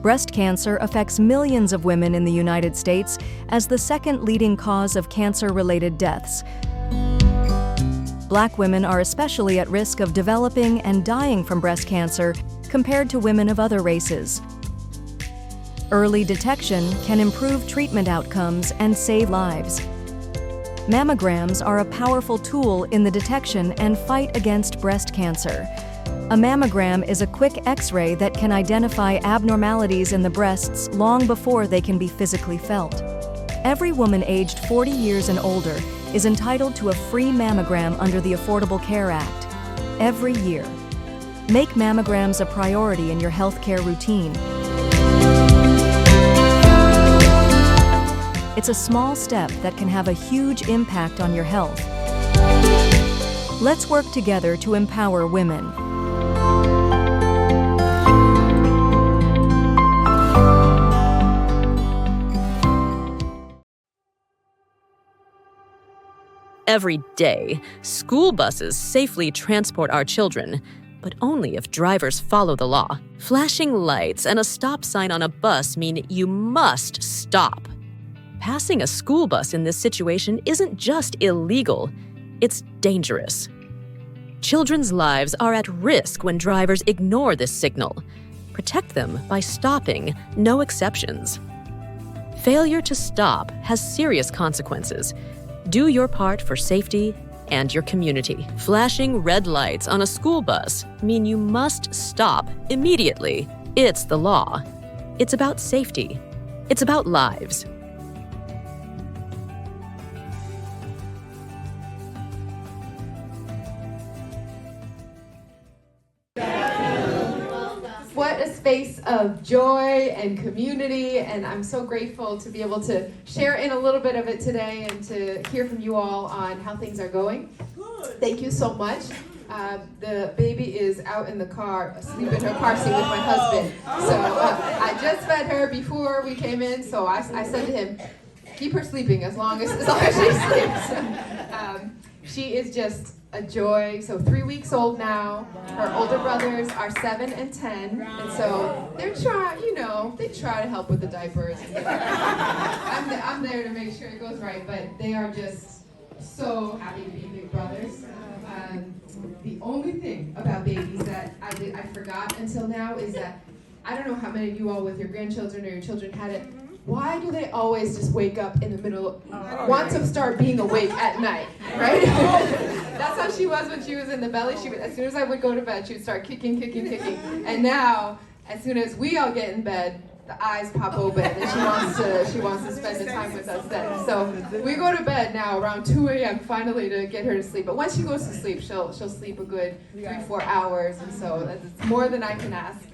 Breast cancer affects millions of women in the United States as the second leading cause of cancer-related deaths. Black women are especially at risk of developing and dying from breast cancer compared to women of other races. Early detection can improve treatment outcomes and save lives. Mammograms are a powerful tool in the detection and fight against breast cancer. A mammogram is a quick X-ray that can identify abnormalities in the breasts long before they can be physically felt. Every woman aged 40 years and older is entitled to a free mammogram under the Affordable Care Act. Every year. Make mammograms a priority in your healthcare routine. It's a small step that can have a huge impact on your health. Let's work together to empower women. Every day, school buses safely transport our children, but only if drivers follow the law. Flashing lights and a stop sign on a bus mean you must stop. Passing a school bus in this situation isn't just illegal, it's dangerous. Children's lives are at risk when drivers ignore this signal. Protect them by stopping, no exceptions. Failure to stop has serious consequences. Do your part for safety and your community. Flashing red lights on a school bus mean you must stop immediately. It's the law. It's about safety. It's about lives. What a space of joy and community, and I'm so grateful to be able to share in a little bit of it today and to hear from you all on how things are going. Thank you so much. The baby is out in the car, asleep in her car seat with my husband. So I just fed her before we came in, so I said to him, keep her sleeping as long as she sleeps. She is just a joy. So 3 weeks old now. Her older brothers are 7 and 10, and so they're they try to help with the diapers. I'm there to make sure it goes right, but they are just so happy to be big brothers. The only thing about babies that I forgot until now is that I don't know how many of you all with your grandchildren or your children had it. Why do they always just wake up in the middle, want to start being awake at night, right? That's how she was when she was in the belly. She would, as soon as I would go to bed, she would start kicking. And now, as soon as we all get in bed, the eyes pop open and she wants to spend the time with us then. So we go to bed now around 2 a.m. finally to get her to sleep. But once she goes to sleep, she'll sleep a good 3-4 hours, and so that's more than I can ask.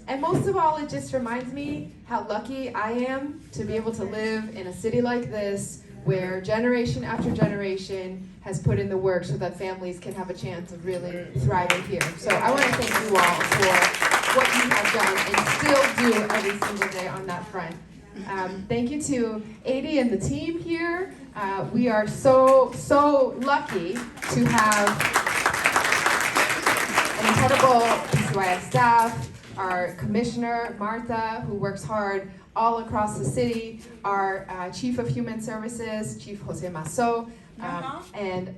And most of all, it just reminds me how lucky I am to be able to live in a city like this where generation after generation has put in the work so that families can have a chance of really thriving here. So I want to thank you all for what you have done and still do every single day on that front. Thank you to Adi and the team here. We are so lucky to have an incredible PCYF staff, our commissioner, Martha, who works hard all across the city, our Chief of Human Services, Chief Jose Masso, and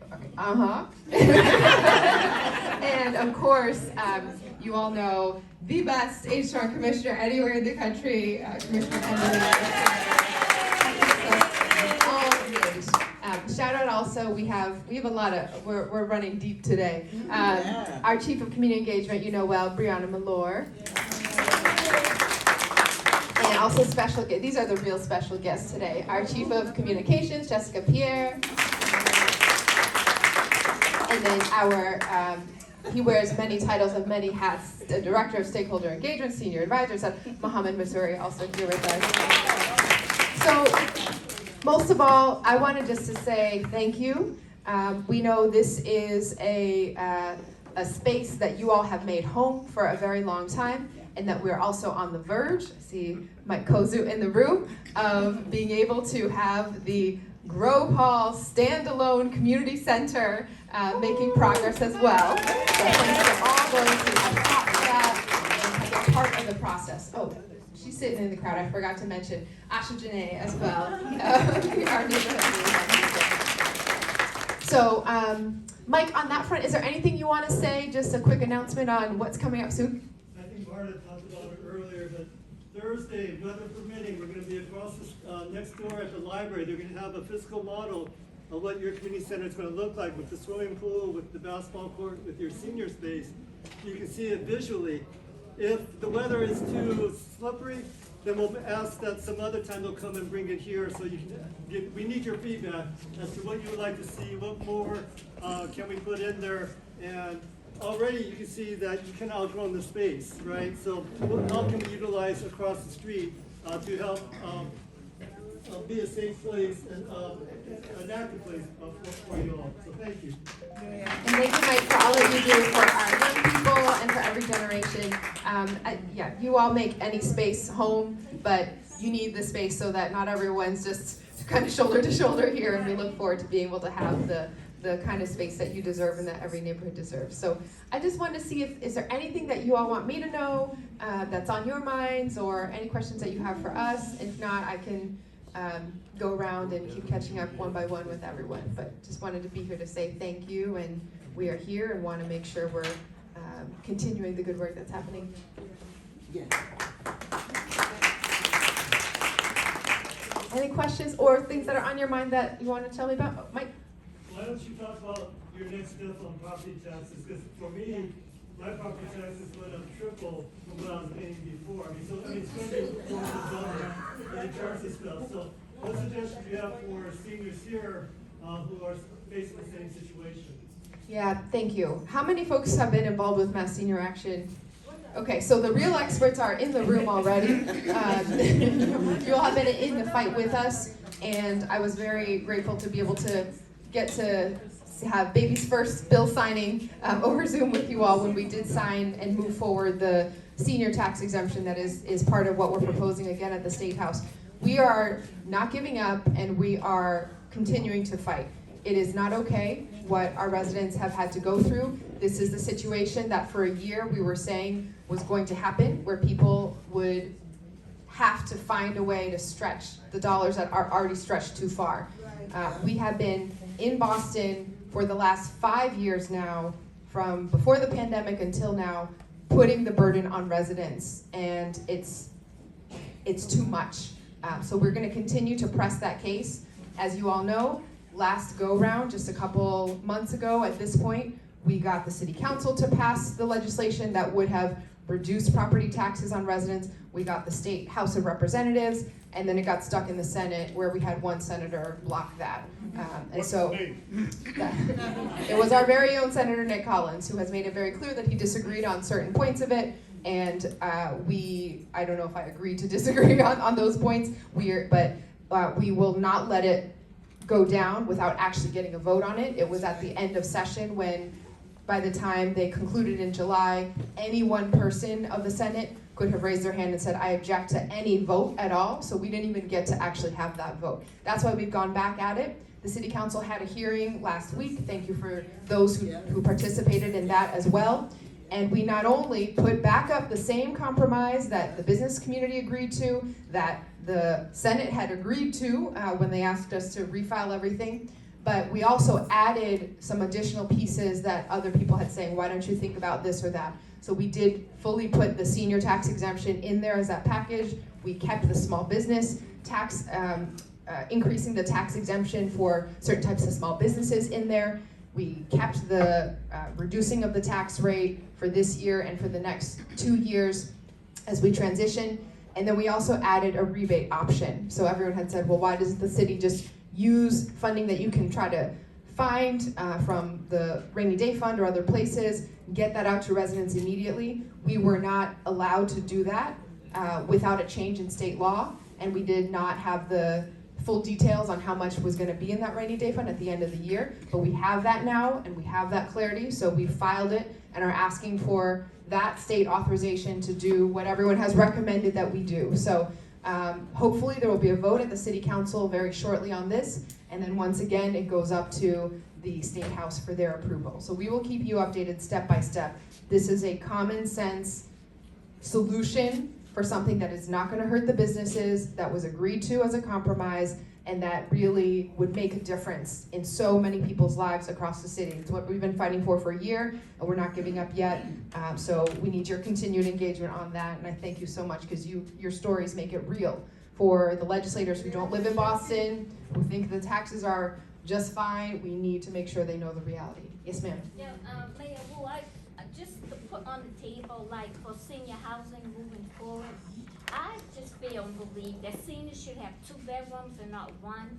of course, you all know the best HR commissioner anywhere in the country, Commissioner Emily. Shout out also, we have a lot of, we're running deep today. Our Chief of Community Engagement, you know well, Brianna Malore. And also special guests, these are the real special guests today. Our Chief of Communications, Jessica Pierre. And then he wears many titles and many hats, the Director of Stakeholder Engagement, Senior Advisor, Mohammed Missouri, also here with us. So, most of all, I wanted just to say thank you. We know this is a space that you all have made home for a very long time, and that we're also on the verge, I see Mike Kozu in the room, of being able to have the Grove Hall standalone community center making progress as well. So thanks for all going to adopt that and be a part of the process. Oh, she's sitting in the crowd. I forgot to mention Asha Janae as well. Our neighborhood liaison. So, Mike, on that front, is there anything you want to say? Just a quick announcement on what's coming up soon? I think Marta talked about it earlier, but Thursday, weather permitting, we're going to be across next door at the library. They're going to have a physical model of what your community center is going to look like with the swimming pool, with the basketball court, with your senior space. You can see it visually. If the weather is too slippery, then we'll ask that some other time they'll come and bring it here so you can get, we need your feedback as to what you would like to see, what more can we put in there. And already you can see that you can outgrow the space, right? So how can we utilize across the street to help be a safe place and an active place for you all. So thank you. And thank you, Mike, for all that you do for our young people and for every generation. Yeah, you all make any space home, but you need the space so that not everyone's just kind of shoulder to shoulder here, and we look forward to being able to have the kind of space that you deserve and that every neighborhood deserves. So I just wanted to see is there anything that you all want me to know that's on your minds, or any questions that you have for us? If not, I can go around and keep catching up one by one with everyone. But just wanted to be here to say thank you, and we are here and want to make sure we're continuing the good work that's happening. Yeah. Any questions or things that are on your mind that you want to tell me about? Oh, Mike? Why don't you talk about your next step on property taxes? Because for me, my property taxes went up triple from what I was paying before. I mean, it's going to be more than double in terms of stuff. So what suggestions do you have for seniors here who are facing the same situation? Yeah, thank you. How many folks have been involved with Mass Senior Action? Okay, so the real experts are in the room already. You all have been in the fight with us, and I was very grateful to be able to get to have baby's first bill signing over Zoom with you all when we did sign and move forward the senior tax exemption that is part of what we're proposing again at the State House. We are not giving up, and we are continuing to fight. It is not okay what our residents have had to go through. This is the situation that for a year we were saying was going to happen, where people would have to find a way to stretch the dollars that are already stretched too far. We have been in Boston for the last 5 years now, from before the pandemic until now, putting the burden on residents, and it's too much. So we're going to continue to press that case. As you all know, last go-round, just a couple months ago at this point, we got the city council to pass the legislation that would have reduced property taxes on residents. We got the state House of Representatives, and then it got stuck in the Senate, where we had one senator block that. And so it was our very own Senator Nick Collins, who has made it very clear that he disagreed on certain points of it. And I don't know if I agree to disagree on those points, but we will not let it go down without actually getting a vote on it. It was at the end of session when, by the time they concluded in July, any one person of the Senate could have raised their hand and said, I object to any vote at all. So we didn't even get to actually have that vote. That's why we've gone back at it. The City Council had a hearing last week. Thank you for those who participated in that as well. And we not only put back up the same compromise that the business community agreed to, that the Senate had agreed to when they asked us to refile everything, but we also added some additional pieces that other people had saying, why don't you think about this or that? So we did fully put the senior tax exemption in there as that package. We kept the small business tax, increasing the tax exemption for certain types of small businesses in there. We kept the reducing of the tax rate for this year and for the next 2 years as we transition. And then we also added a rebate option. So everyone had said, well, why doesn't the city just use funding that you can try to find from the rainy day fund or other places, get that out to residents immediately? We were not allowed to do that without a change in state law, and we did not have the full details on how much was going to be in that rainy day fund at the end of the year, but we have that now, and we have that clarity, so we filed it and are asking for that state authorization to do what everyone has recommended that we do. So hopefully there will be a vote at the City Council very shortly on this, and then once again it goes up to the State House for their approval. So we will keep you updated step by step. This is a common sense solution for something that is not going to hurt the businesses, that was agreed to as a compromise, and that really would make a difference in so many people's lives across the city. It's what we've been fighting for a year, and we're not giving up yet. So we need your continued engagement on that, and I thank you so much because your stories make it real for the legislators who don't live in Boston, who think the taxes are just fine. We need to make sure they know the reality. Yes, ma'am. Yeah, Mayor, who I just to put on the table, like for senior housing moving forward, I just feel and believe that seniors should have 2 bedrooms and not 1,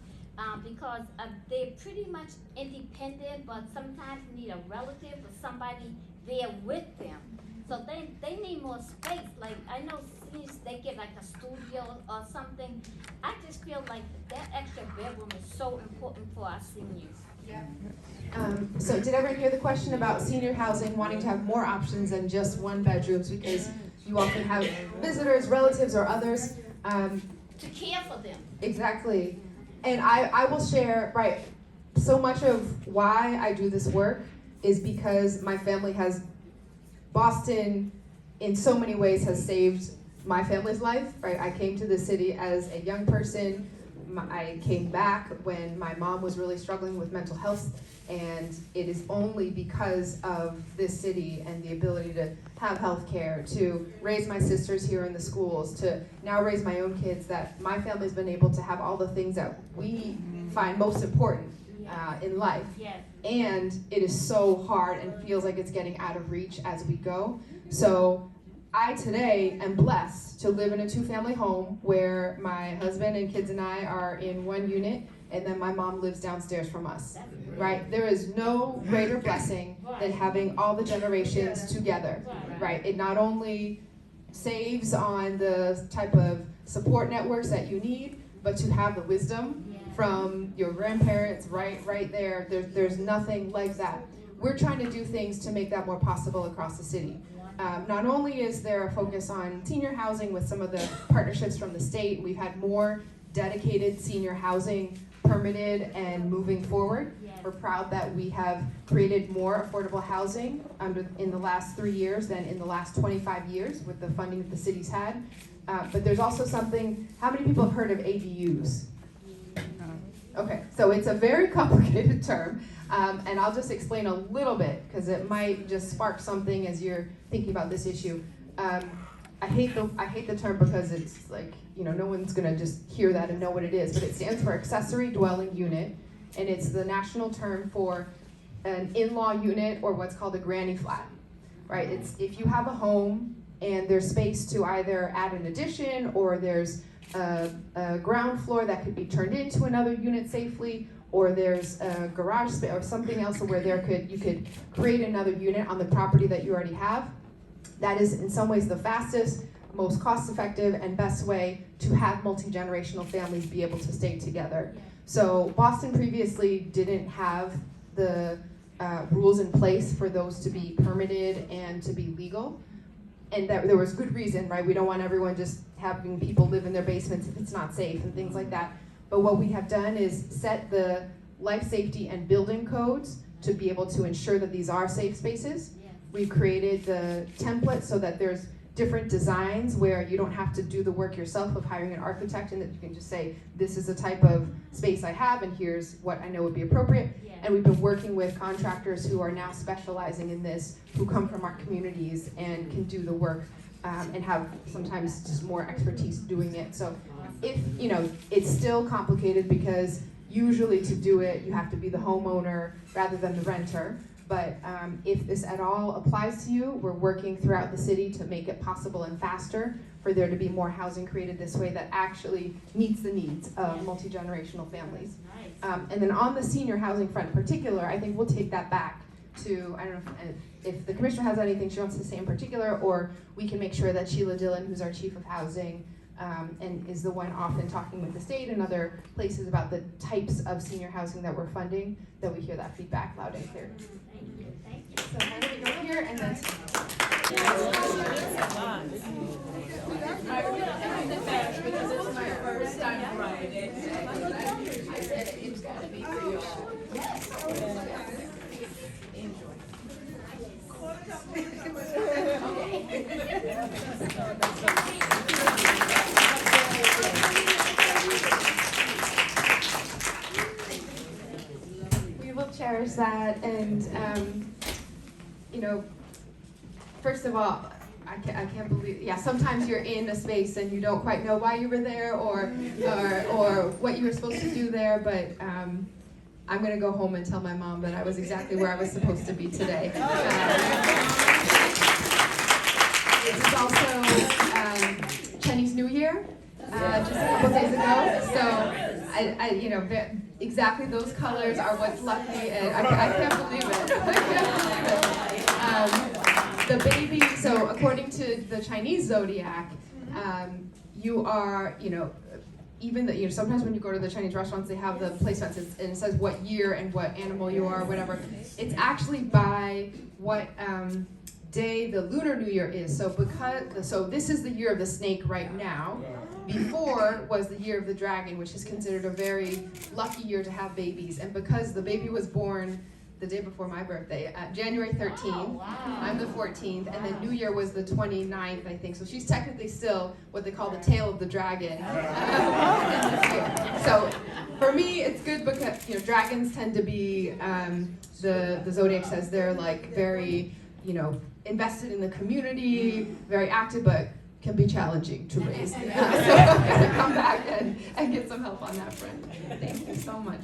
because they're pretty much independent, but sometimes need a relative or somebody there with them. So they need more space. Like, I know seniors, they get like a studio or something. I just feel like that extra bedroom is so important for our seniors. Yeah. So did everyone hear the question about senior housing wanting to have more options than just 1 bedrooms, because you often have visitors, relatives, or others. To care for them. Exactly. And I will share, right, so much of why I do this work is because my family has, Boston in so many ways has saved my family's life, right? I came to the city as a young person. I came back when my mom was really struggling with mental health, and it is only because of this city and the ability to have health care, to raise my sisters here in the schools, to now raise my own kids, that my family's been able to have all the things that we find most important in life. Yes. And it is so hard and feels like it's getting out of reach as we go. So I today am blessed to live in a 2-family home where my husband and kids and I are in 1 unit, and then my mom lives downstairs from us, right? There is no greater blessing than having all the generations together, right? It not only saves on the type of support networks that you need, but to have the wisdom from your grandparents right there. There's nothing like that. We're trying to do things to make that more possible across the city. Not only is there a focus on senior housing with some of the partnerships from the state, we've had more dedicated senior housing permitted and moving forward. We're proud that we have created more affordable housing in the last 3 years than in the last 25 years with the funding that the city's had. But there's also something, how many people have heard of ADUs? Okay, so it's a very complicated term, and I'll just explain a little bit because it might just spark something as you're thinking about this issue. I hate the term because it's like, no one's gonna just hear that and know what it is, but it stands for accessory dwelling unit, and it's the national term for an in-law unit or what's called a granny flat, right? It's if you have a home and there's space to either add an addition, or there's a ground floor that could be turned into another unit safely, or there's a garage space or something else where you could create another unit on the property that you already have. That is in some ways the fastest, most cost-effective, and best way to have multi-generational families be able to stay together. So Boston previously didn't have the rules in place for those to be permitted and to be legal. And that there was good reason, right? We don't want everyone just having people live in their basements if it's not safe and things like that. But what we have done is set the life safety and building codes to be able to ensure that these are safe spaces. We've created the template so that there's different designs where you don't have to do the work yourself of hiring an architect, and that you can just say, this is the type of space I have and here's what I know would be appropriate. And we've been working with contractors who are now specializing in this, who come from our communities and can do the work and have sometimes just more expertise doing it. So if, it's still complicated because usually to do it, you have to be the homeowner rather than the renter. But if this at all applies to you, we're working throughout the city to make it possible and faster for there to be more housing created this way that actually meets the needs of multi-generational families. And then on the senior housing front in particular, I think we'll take that back to, I don't know if the commissioner has anything she wants to say in particular, or we can make sure that Sheila Dillon, who's our chief of housing, and is the one often talking with the state and other places about the types of senior housing that we're funding, that we hear that feedback loud and clear. Thank you. So I'm going to go here and then. Because it's my first time riding. I said it's gotta be real. Enjoy. that, and you know, first of all, I can't believe, yeah, sometimes you're in a space and you don't quite know why you were there or what you were supposed to do there, but I'm going to go home and tell my mom that I was exactly where I was supposed to be today. It's also Chinese New Year, just a couple days ago, so you know, exactly those colors are what's lucky, and I can't believe it. I can't believe it. The baby, so according to the Chinese zodiac, you are, you know, even the, you know, sometimes when you go to the Chinese restaurants, they have the placements and it says what year and what animal you are, whatever. It's actually by what day the Lunar New Year is. So so this is the year of the snake right now. Before was the year of the dragon, which is considered a very lucky year to have babies. And because the baby was born the day before my birthday, January 13th. Oh, wow. I'm the 14th, and then New Year was the 29th, I think. So she's technically still what they call the tail of the dragon. So for me, it's good because, you know, dragons tend to be, the zodiac says they're like very, you know, invested in the community, very active, but can be challenging to raise. So I'm gonna come back and get some help on that front. Thank you so much.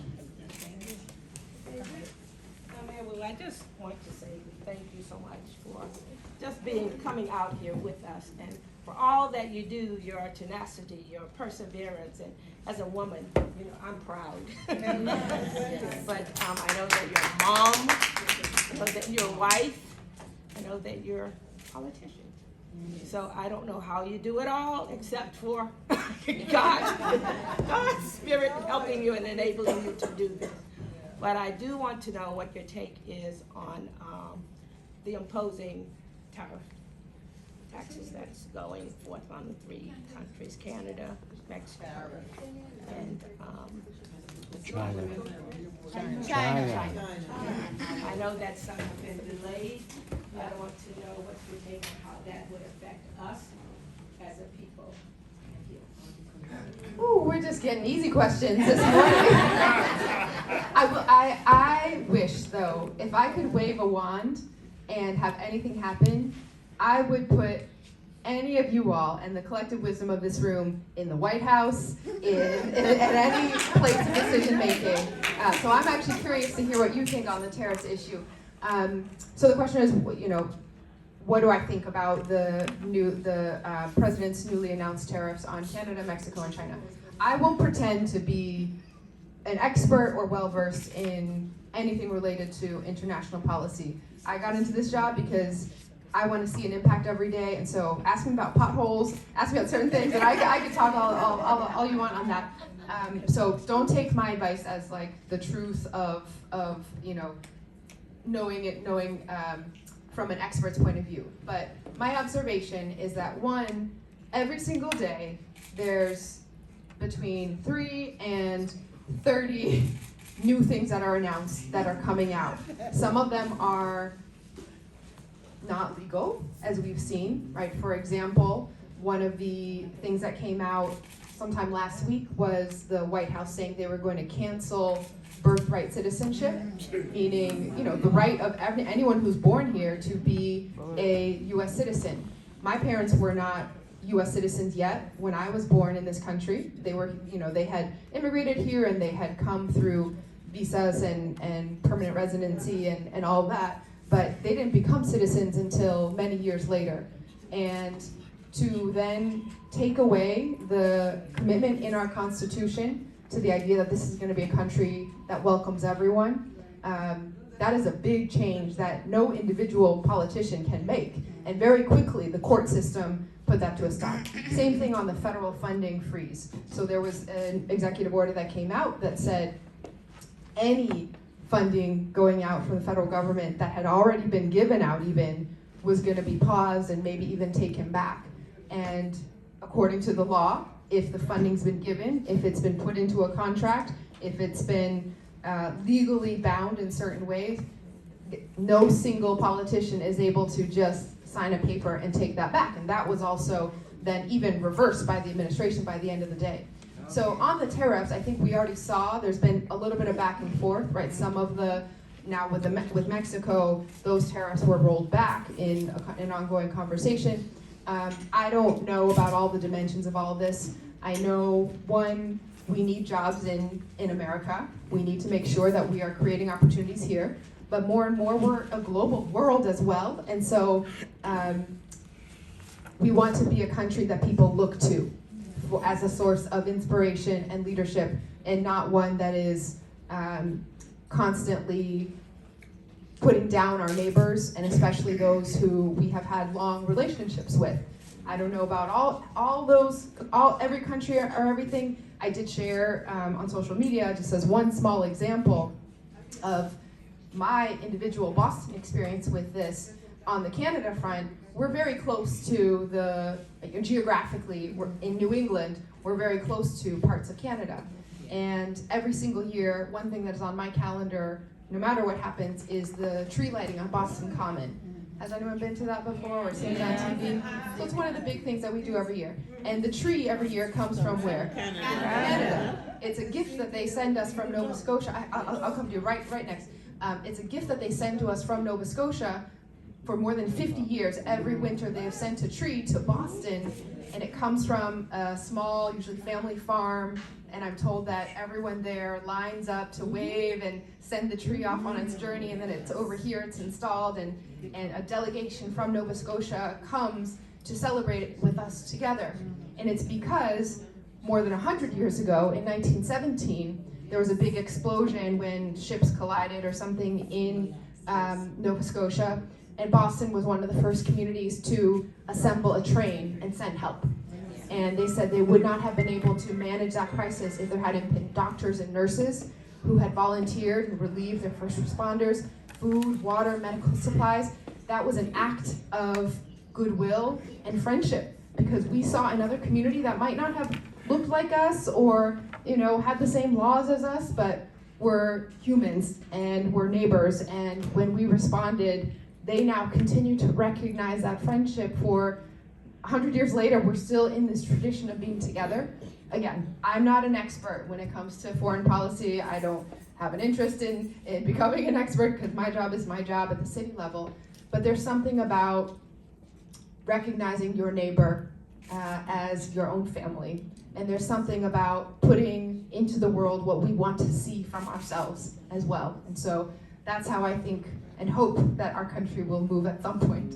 Well, I just want to say thank you so much for just coming out here with us, and for all that you do, your tenacity, your perseverance, and as a woman, you know, I'm proud. But I know that you're a mom, I know that you're a wife, I know that you're a politician. So I don't know how you do it all, except for God's Spirit helping you and enabling you to do this. But I do want to know what your take is on the imposing taxes that's going forth on the 3 countries, Canada, Mexico, and China. I know that some have been delayed. I want to know what your take on how that would affect us as a people. Ooh, we're just getting easy questions this morning. I wish, though, if I could wave a wand and have anything happen, I would put any of you all and the collective wisdom of this room in the White House, at any place of decision making. So I'm actually curious to hear what you think on the tariffs issue. So the question is, you know, what do I think about the president's newly announced tariffs on Canada, Mexico, and China? I won't pretend to be an expert or well-versed in anything related to international policy. I got into this job because I want to see an impact every day, and so ask me about potholes, ask me about certain things, and I could talk all you want on that. So don't take my advice as like the truth of you know, knowing from an expert's point of view. But my observation is that one, every single day there's between 3 and 30 new things that are announced that are coming out. Some of them are not legal, as we've seen, right? For example, one of the things that came out sometime last week was the White House saying they were going to cancel birthright citizenship, meaning, you know, the right of anyone who's born here to be a U.S. citizen. My parents were not U.S. citizens yet when I was born in this country. They were, you know, they had immigrated here and they had come through visas and permanent residency and all that, but they didn't become citizens until many years later. And to then take away the commitment in our Constitution to the idea that this is going to be a country that welcomes everyone, that is a big change that no individual politician can make. And very quickly, the court system put that to a stop. Same thing on the federal funding freeze. So there was an executive order that came out that said any funding going out from the federal government that had already been given out even was going to be paused and maybe even taken back. And according to the law, if the funding's been given, if it's been put into a contract, if it's been legally bound in certain ways, no single politician is able to just sign a paper and take that back. And that was also then even reversed by the administration by the end of the day. So on the tariffs, I think we already saw there's been a little bit of back and forth, right? Some of the Now with Mexico, those tariffs were rolled back in an ongoing conversation. I don't know about all the dimensions of all of this. I know, one, we need jobs in America. We need to make sure that we are creating opportunities here. But more and more, we're a global world as well. And so we want to be a country that people look to as a source of inspiration and leadership, and not one that is constantly putting down our neighbors, and especially those who we have had long relationships with. I don't know about every country or everything. I did share on social media, just as one small example of my individual Boston experience with this. On the Canada front, we're very close to geographically, we're in New England, we're very close to parts of Canada. And every single year, one thing that is on my calendar, no matter what happens, is the tree lighting on Boston Common. Has anyone been to that before or seen it on TV? So it's one of the big things that we do every year. And the tree every year comes from where? Canada. It's a gift that they send us from Nova Scotia. I'll come to you right next. It's a gift that they send to us from Nova Scotia. For more than 50 years, every winter they have sent a tree to Boston, and it comes from a small, usually family farm, and I'm told that everyone there lines up to wave and send the tree off on its journey, and then it's over here, it's installed, and a delegation from Nova Scotia comes to celebrate it with us together. And it's because more than 100 years ago, in 1917, there was a big explosion when ships collided or something in Nova Scotia, and Boston was one of the first communities to assemble a train and send help. And they said they would not have been able to manage that crisis if there hadn't been doctors and nurses who had volunteered and relieved their first responders, food, water, medical supplies. That was an act of goodwill and friendship, because we saw another community that might not have looked like us or, had the same laws as us, but were humans and were neighbors. And when we responded, they now continue to recognize that friendship. For 100 years later, we're still in this tradition of being together. Again, I'm not an expert when it comes to foreign policy. I don't have an interest in becoming an expert, because my job is my job at the city level. But there's something about recognizing your neighbor as your own family. And there's something about putting into the world what we want to see from ourselves as well. And so that's how I think and hope that our country will move at some point.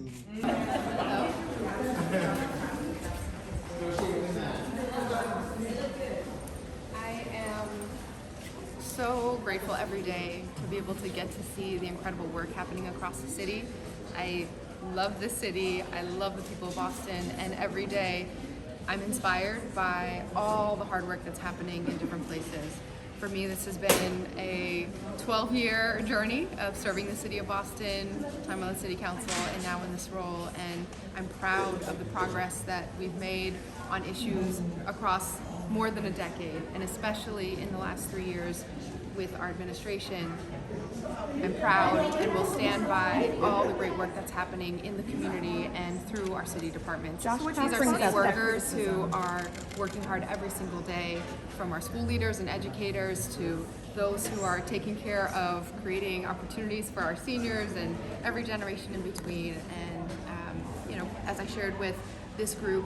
I am so grateful every day to be able to get to see the incredible work happening across the city. I love this city, I love the people of Boston, and every day I'm inspired by all the hard work that's happening in different places. For me, this has been a 12-year journey of serving the city of Boston, time on the city council, and now in this role. And I'm proud of the progress that we've made on issues across more than a decade, and especially in the last 3 years with our administration. I'm proud and will stand by all the great work that's happening in the community and through our city departments. These are city workers who are working hard every single day, from our school leaders and educators to those who are taking care of creating opportunities for our seniors and every generation in between. And as I shared with this group,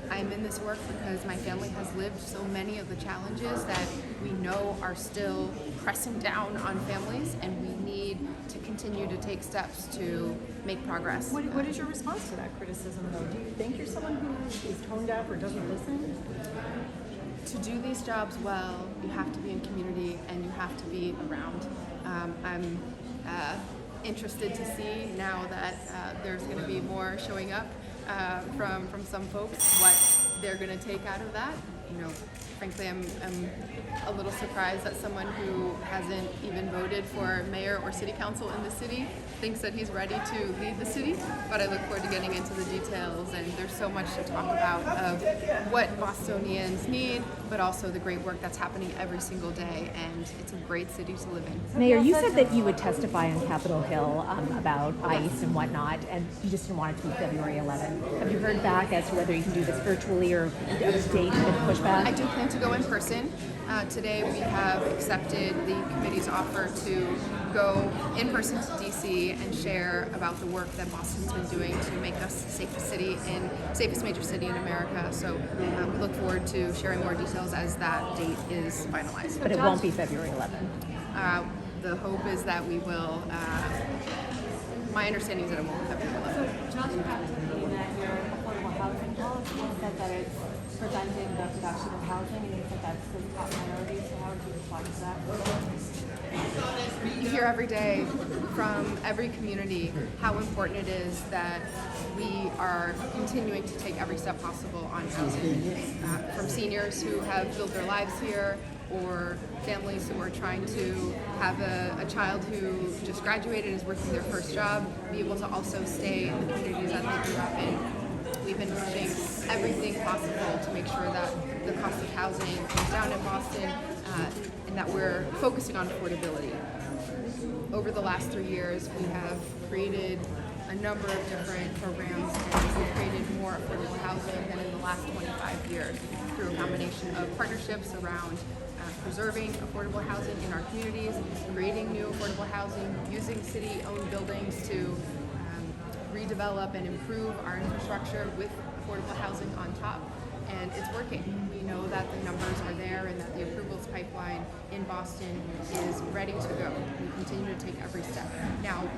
I'm in this work because my family has lived so many of the challenges that we know are still pressing down on families, and we need to continue to take steps to make progress. What is your response to that criticism, though? Do you think you're someone who is tone deaf or doesn't listen? To do these jobs well, you have to be in community and you have to be around. I'm interested to see now that there's going to be more showing up from some folks, what they're going to take out of that. Frankly, I'm a little surprised that someone who hasn't even voted for mayor or city council in the city thinks that he's ready to lead the city, but I look forward to getting into the details, and there's so much to talk about of what Bostonians need, but also the great work that's happening every single day, and it's a great city to live in. Mayor, you said that you would testify on Capitol Hill about ICE and whatnot, and you just didn't want it to be February 11th. Have you heard back as to whether you can do this virtually or a date with pushback? I do plan to go in person. Today we have accepted the committee's offer to go in person to DC and share about the work that Boston's been doing to make us the safest major city in America. So we look forward to sharing more details as that date is finalized. But it won't be February 11th. The hope is that we will. My understanding is that it won't be February 11th. Just back to looking at your affordable housing policy, you said that it's preventing the production of housing, and you said that's the top priority. So how would you respond to that? You hear every day from every community how important it is that we are continuing to take every step possible on housing. From seniors who have built their lives here, or families who are trying to have a child who just graduated and is working their first job, be able to also stay in the communities that they grew up in. We've been pushing everything possible to make sure that the cost of housing comes down in Boston, and that we're focusing on affordability. Over the last 3 years, we have created a number of different programs, and we've created more affordable housing than in the last 25 years through a combination of partnerships around preserving affordable housing in our communities, creating new affordable housing, using city-owned buildings to redevelop and improve our infrastructure with affordable housing on top. And it's working. We know that the numbers are there and that the approvals pipeline in Boston is ready to go. We continue to take every step. Now,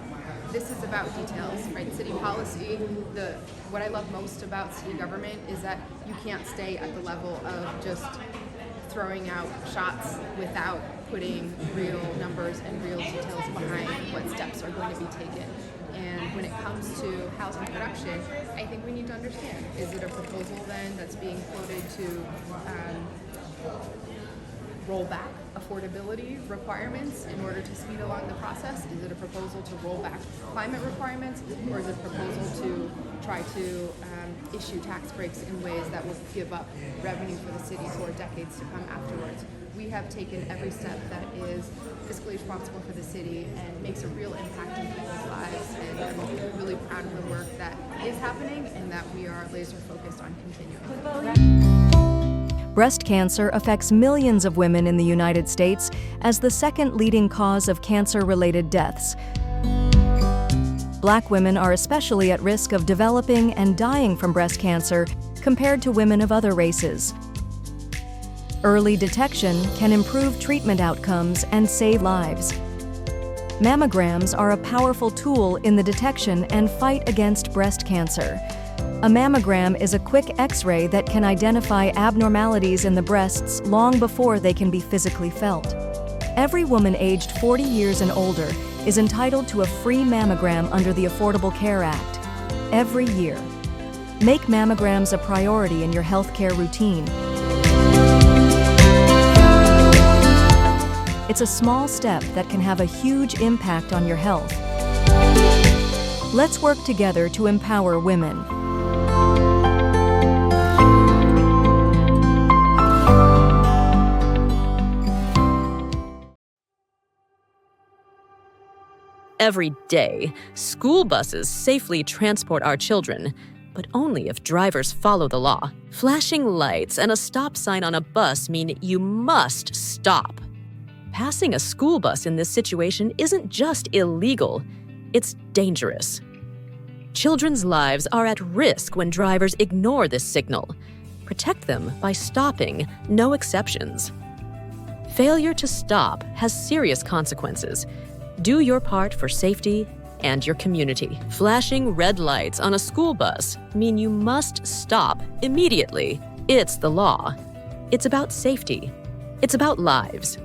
this is about details, right? City policy, what I love most about city government is that you can't stay at the level of just throwing out shots without putting real numbers and real details behind what steps are going to be taken. And when it comes to housing production, I think we need to understand, is it a proposal then that's being quoted to roll back affordability requirements in order to speed along the process? Is it a proposal to roll back climate requirements? Or is it a proposal to try to issue tax breaks in ways that will give up revenue for the city for decades to come afterwards? We have taken every step that is fiscally responsible for the city and makes a real impact in people's lives, and I'm really proud of the work that is happening and that we are laser focused on continuing. Breast cancer affects millions of women in the United States as the second leading cause of cancer-related deaths. Black women are especially at risk of developing and dying from breast cancer compared to women of other races. Early detection can improve treatment outcomes and save lives. Mammograms are a powerful tool in the detection and fight against breast cancer. A mammogram is a quick X-ray that can identify abnormalities in the breasts long before they can be physically felt. Every woman aged 40 years and older is entitled to a free mammogram under the Affordable Care Act every year. Make mammograms a priority in your healthcare routine. It's a small step that can have a huge impact on your health. Let's work together to empower women. Every day, school buses safely transport our children, but only if drivers follow the law. Flashing lights and a stop sign on a bus mean you must stop. Passing a school bus in this situation isn't just illegal, it's dangerous. Children's lives are at risk when drivers ignore this signal. Protect them by stopping, no exceptions. Failure to stop has serious consequences. Do your part for safety and your community. Flashing red lights on a school bus mean you must stop immediately. It's the law. It's about safety. It's about lives.